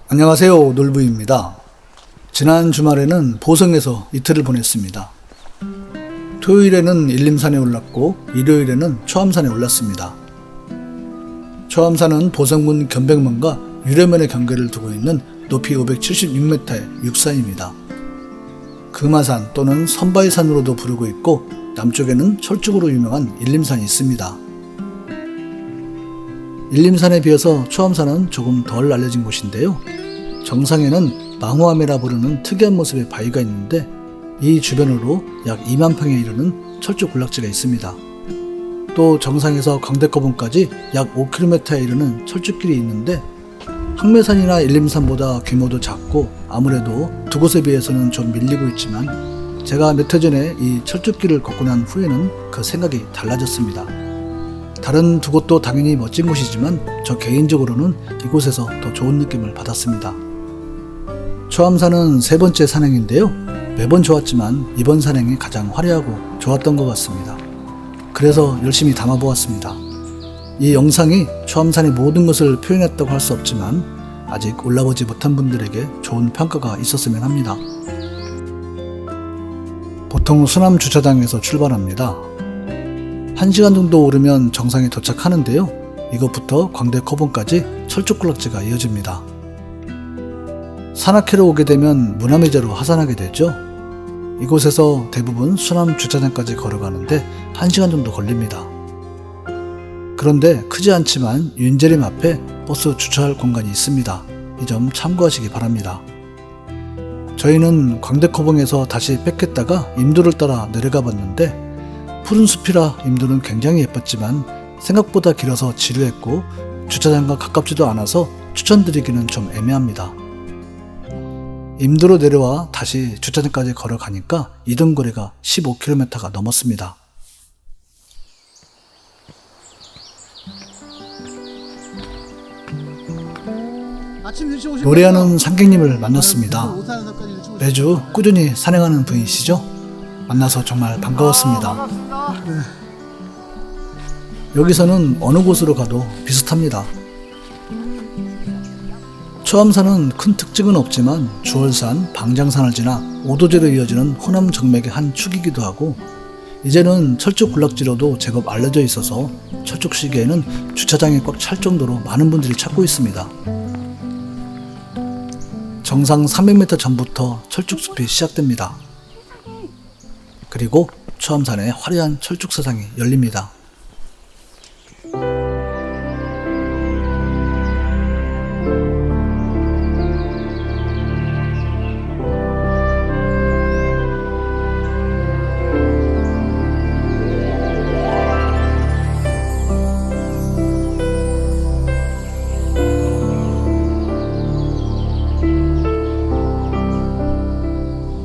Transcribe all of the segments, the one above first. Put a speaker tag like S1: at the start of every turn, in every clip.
S1: 안녕하세요, 놀부입니다. 지난 주말에는 보성에서 이틀을 보냈습니다. 토요일에는 일림산에 올랐고 일요일에는 초암산에 올랐습니다. 초암산은 보성군 견백면과 유례면의 경계를 두고 있는 높이 576m의 육산입니다. 금화산 또는 선바위산으로도 부르고 있고 남쪽에는 철쭉으로 유명한 일림산이 있습니다. 일림산에 비해서 초암산은 조금 덜 알려진 곳인데요. 정상에는 망호암이라 부르는 특이한 모습의 바위가 있는데 이 주변으로 약 2만 평에 이르는 철쭉 군락지가 있습니다. 또 정상에서 광대커봉까지 약 5km에 이르는 철쭉길이 있는데 항매산이나 일림산보다 규모도 작고 아무래도 두 곳에 비해서는 좀 밀리고 있지만 제가 몇 해 전에 이 철쭉길을 걷고 난 후에는 그 생각이 달라졌습니다. 다른 두 곳도 당연히 멋진 곳이지만 저 개인적으로는 이곳에서 더 좋은 느낌을 받았습니다. 초암산은 세 번째 산행인데요. 매번 좋았지만 이번 산행이 가장 화려하고 좋았던 것 같습니다. 그래서 열심히 담아보았습니다. 이 영상이 초암산의 모든 것을 표현했다고 할 수 없지만 아직 올라보지 못한 분들에게 좋은 평가가 있었으면 합니다. 보통 수남 주차장에서 출발합니다. 1시간 정도 오르면 정상에 도착하는데요. 이것부터 광대커봉까지 철쭉 군락지가 이어집니다. 산악회로 오게 되면 무남의자로 하산하게 되죠. 이곳에서 대부분 수남 주차장까지 걸어가는데 1시간 정도 걸립니다. 그런데 크지 않지만 윤재림 앞에 버스 주차할 공간이 있습니다. 이 점 참고하시기 바랍니다. 저희는 광대커봉에서 다시 뺏겠다가 임도를 따라 내려가 봤는데 푸른 숲이라 임도는 굉장히 예뻤지만 생각보다 길어서 지루했고 주차장과 가깝지도 않아서 추천드리기는 좀 애매합니다. 임도로 내려와 다시 주차장까지 걸어가니까 이동 거리가 15km가 넘었습니다. 노래하는 상객님을 만났습니다. 매주 꾸준히 산행하는 분이시죠? 만나서 정말 반가웠습니다. 여기서는 어느 곳으로 가도 비슷합니다. 초암산은 큰 특징은 없지만 주월산, 방장산을 지나 오도제로 이어지는 호남 정맥의 한 축이기도 하고 이제는 철쭉 군락지로도 제법 알려져 있어서 철쭉 시기에는 주차장이 꽉 찰 정도로 많은 분들이 찾고 있습니다. 정상 300m 전부터 철쭉숲이 시작됩니다. 그리고 초암산에 화려한 철쭉 사상이 열립니다.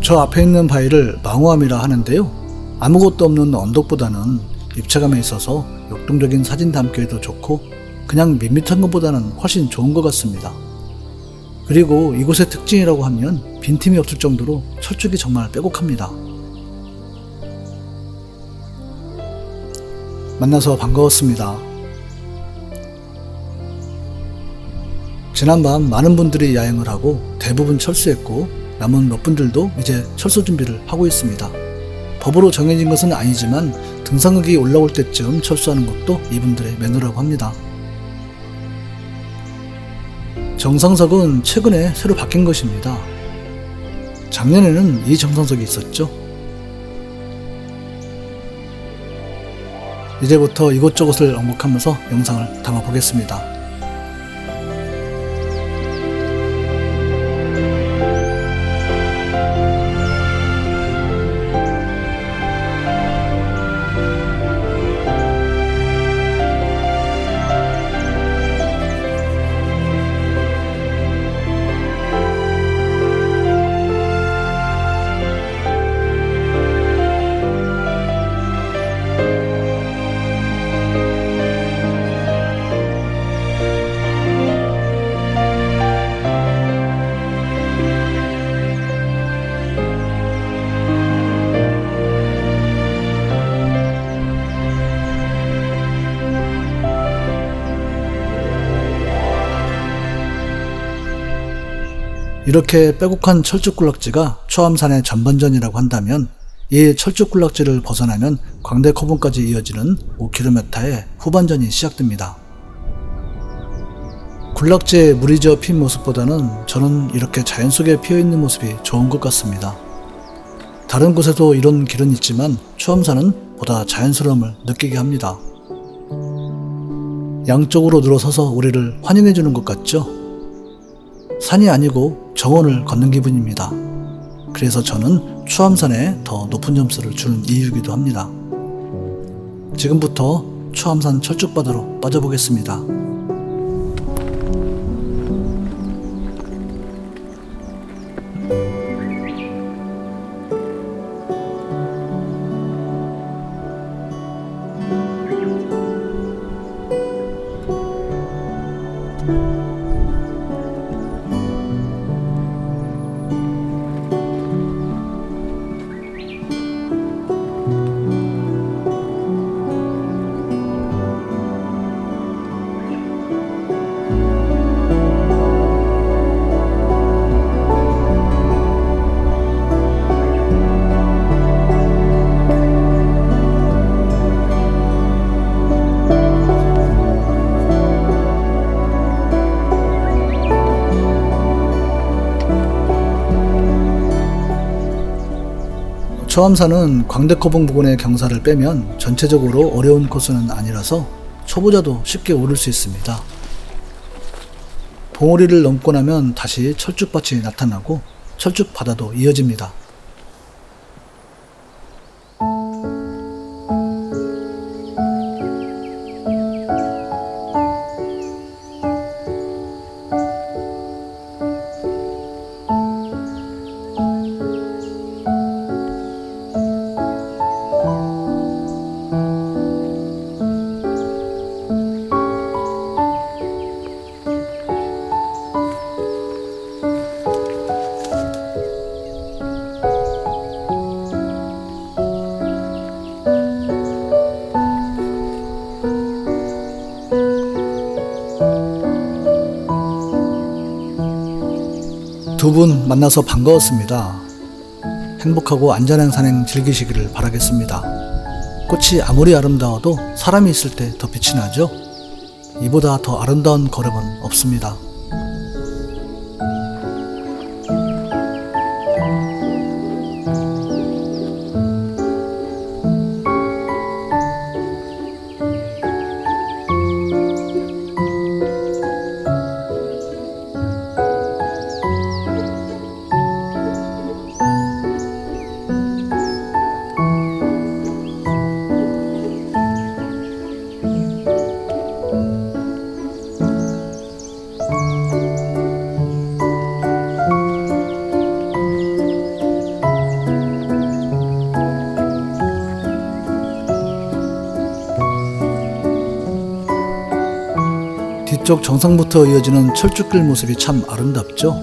S1: 저 앞에 있는 바위를 망호암이라 하는데요. 아무것도 없는 언덕보다는 입체감에 있어서 역동적인 사진 담기에도 좋고 그냥 밋밋한 것보다는 훨씬 좋은 것 같습니다. 그리고 이곳의 특징이라고 하면 빈틈이 없을 정도로 철쭉이 정말 빼곡합니다. 만나서 반가웠습니다. 지난밤 많은 분들이 야영을 하고 대부분 철수했고 남은 몇 분들도 이제 철수 준비를 하고 있습니다. 법으로 정해진 것은 아니지만 등산객이 올라올 때쯤 철수하는 것도 이분들의 매너라고 합니다. 정상석은 최근에 새로 바뀐 것입니다. 작년에는 이 정상석이 있었죠. 이제부터 이곳저곳을 언급하면서 영상을 담아보겠습니다. 이렇게 빼곡한 철쭉군락지가 초암산의 전반전이라고 한다면 이 철쭉군락지를 벗어나면 광대커봉까지 이어지는 5km의 후반전이 시작됩니다. 군락지에 물이 저어 핀 모습보다는 저는 이렇게 자연 속에 피어있는 모습이 좋은 것 같습니다. 다른 곳에도 이런 길은 있지만 초암산은 보다 자연스러움을 느끼게 합니다. 양쪽으로 늘어서서 우리를 환영해주는 것 같죠? 산이 아니고 정원을 걷는 기분입니다. 그래서 저는 초암산에 더 높은 점수를 주는 이유이기도 합니다. 지금부터 초암산 철쭉바다로 빠져보겠습니다. 초암산은 광대커봉 부근의 경사를 빼면 전체적으로 어려운 코스는 아니라서 초보자도 쉽게 오를 수 있습니다. 봉우리를 넘고 나면 다시 철쭉밭이 나타나고 철쭉바다도 이어집니다. 두 분 만나서 반가웠습니다. 행복하고 안전한 산행 즐기시기를 바라겠습니다. 꽃이 아무리 아름다워도 사람이 있을 때 더 빛이 나죠? 이보다 더 아름다운 걸음은 없습니다. 뒤쪽 정상부터 이어지는 철쭉길 모습이 참 아름답죠?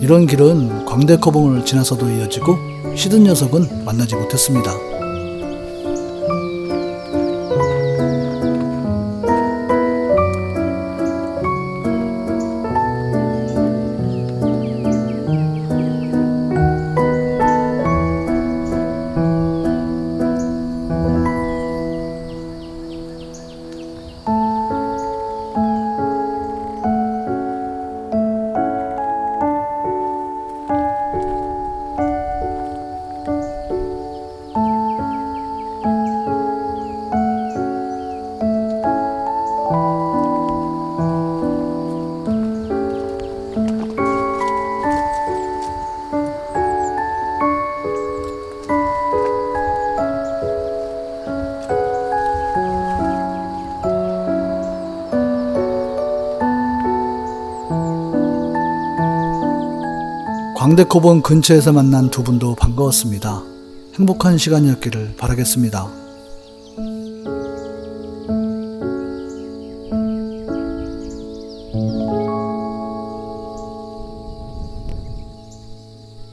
S1: 이런 길은 광대커봉을 지나서도 이어지고 시든 녀석은 만나지 못했습니다. 광대커봉 근처에서 만난 두 분도 반가웠습니다. 행복한 시간이었기를 바라겠습니다.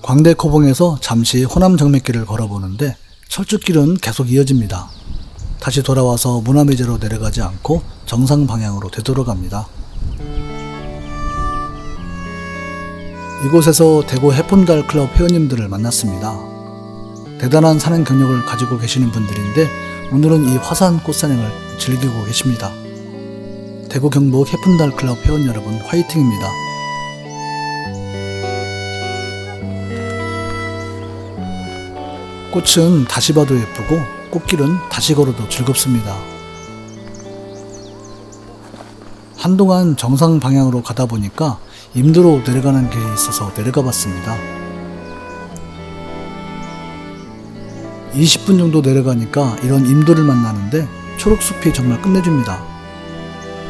S1: 광대커봉에서 잠시 호남정맥길을 걸어보는데 철쭉길은 계속 이어집니다. 다시 돌아와서 무나미제로 내려가지 않고 정상 방향으로 되돌아갑니다. 이곳에서 대구 해품달 클럽 회원님들을 만났습니다. 대단한 산행 경력을 가지고 계시는 분들인데 오늘은 이 화산 꽃산행을 즐기고 계십니다. 대구 경북 해품달 클럽 회원 여러분 화이팅입니다. 꽃은 다시 봐도 예쁘고 꽃길은 다시 걸어도 즐겁습니다. 한동안 정상 방향으로 가다 보니까 임도로 내려가는 길이 있어서 내려가 봤습니다. 20분 정도 내려가니까 이런 임도를 만나는데 초록숲이 정말 끝내줍니다.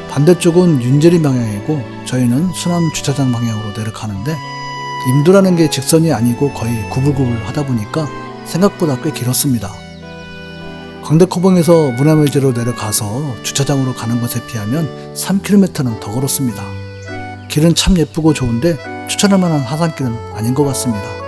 S1: 반대쪽은 윤재리 방향이고 저희는 수남 주차장 방향으로 내려가는데 임도라는 게 직선이 아니고 거의 구불구불 하다 보니까 생각보다 꽤 길었습니다. 광대코봉에서 문화묘지로 내려가서 주차장으로 가는 것에 비하면 3km는 더 걸었습니다. 길은 참 예쁘고 좋은데 추천할 만한 하산길은 아닌 것 같습니다.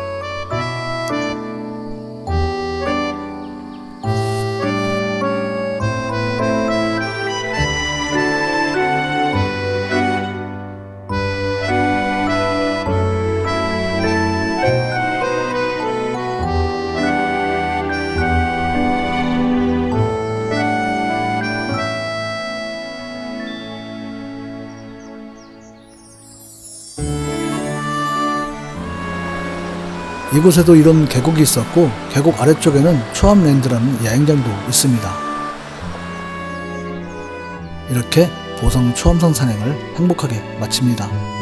S1: 이곳에도 이런 계곡이 있었고 계곡 아래쪽에는 초암랜드라는 야영장도 있습니다. 이렇게 보성 초암산 산행을 행복하게 마칩니다.